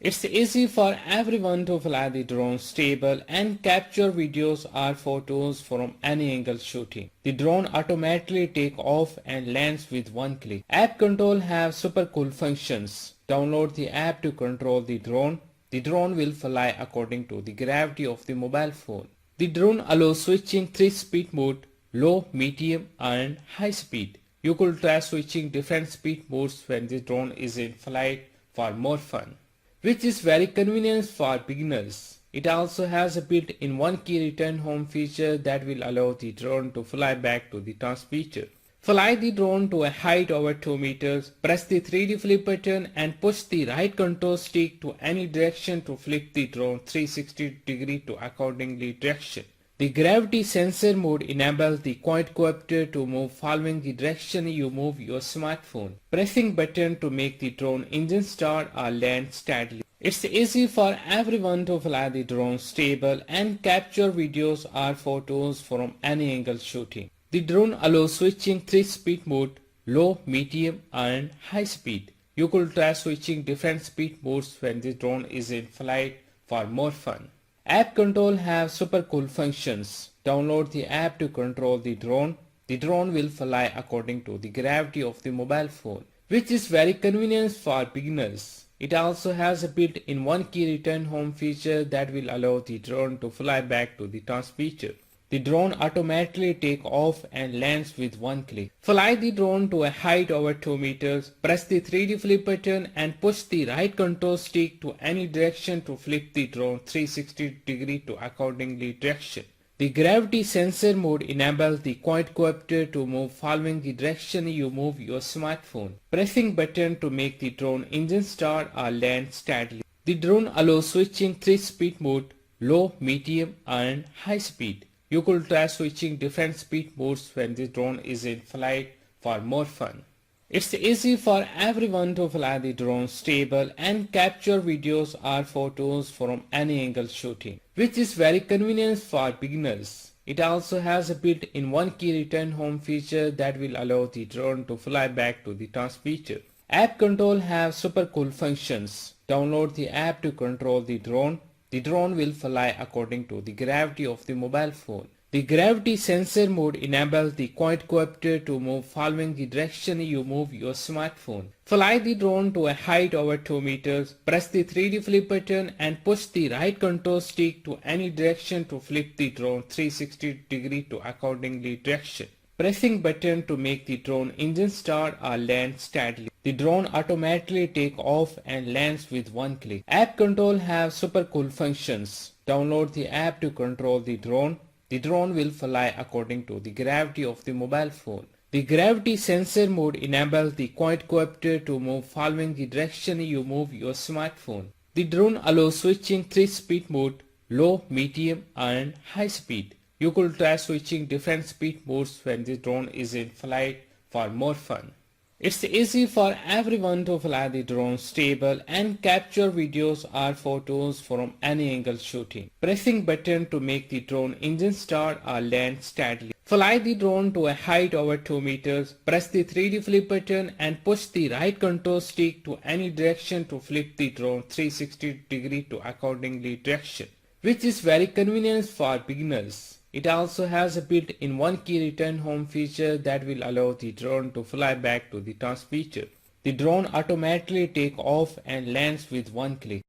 It's easy for everyone to fly the drone stable and capture videos or photos from any angle shooting. The drone automatically take off and lands with one click. App control have super cool functions. Download the app to control the drone. The drone will fly according to the gravity of the mobile phone. The drone allows switching 3-speed mode, low, medium and high speed. You could try switching different speed modes when the drone is in flight for more fun, which is very convenient for beginners. It also has a built-in one-key return home feature that will allow the drone to fly back to the transmitter. Fly the drone to a height over 2 meters, press the 3D flip button and push the right control stick to any direction to flip the drone 360 degree to accordingly direction. The gravity sensor mode enables the quadcopter to move following the direction you move your smartphone. Pressing button to make the drone engine start or land steadily. It's easy for everyone to fly the drone stable and capture videos or photos from any angle shooting. The drone allows switching 3-speed mode, low, medium and high speed. You could try switching different speed modes when the drone is in flight for more fun. App control have super cool functions. Download the app to control the drone. The drone will fly according to the gravity of the mobile phone, which is very convenient for beginners. It also has a built-in one-key return home feature that will allow the drone to fly back to the transmitter. The drone automatically take off and lands with one click. Fly the drone to a height over 2 meters, press the 3D flip button and push the right control stick to any direction to flip the drone 360 degree to accordingly direction. The gravity sensor mode enables the quadcopter to move following the direction you move your smartphone. Pressing button to make the drone engine start or land steadily. The drone allows switching 3-speed mode, low, medium and high speed. You could try switching different speed modes when the drone is in flight for more fun. It's easy for everyone to fly the drone stable and capture videos or photos from any angle shooting, which is very convenient for beginners. It also has a built-in one-key return home feature that will allow the drone to fly back to the transmitter. App control have super cool functions. Download the app to control the drone. The drone will fly according to the gravity of the mobile phone. The gravity sensor mode enables the quadcopter to move following the direction you move your smartphone. Fly the drone to a height over 2 meters, press the 3D flip button and push the right control stick to any direction to flip the drone 360 degree to accordingly direction. Pressing button to make the drone engine start or land steadily. The drone automatically take off and lands with one click. App control have super cool functions. Download the app to control the drone. The drone will fly according to the gravity of the mobile phone. The gravity sensor mode enables the quadcopter to move following the direction you move your smartphone. The drone allows switching 3-speed mode, low, medium and high speed. You could try switching different speed modes when the drone is in flight for more fun. It's easy for everyone to fly the drone stable and capture videos or photos from any angle shooting. Pressing button to make the drone engine start or land steadily. Fly the drone to a height over 2 meters, press the 3D flip button and push the right control stick to any direction to flip the drone 360 degree to accordingly direction, which is very convenient for beginners. It also has a built-in one-key return home feature that will allow the drone to fly back to the transmitter. The drone automatically take off and lands with one click.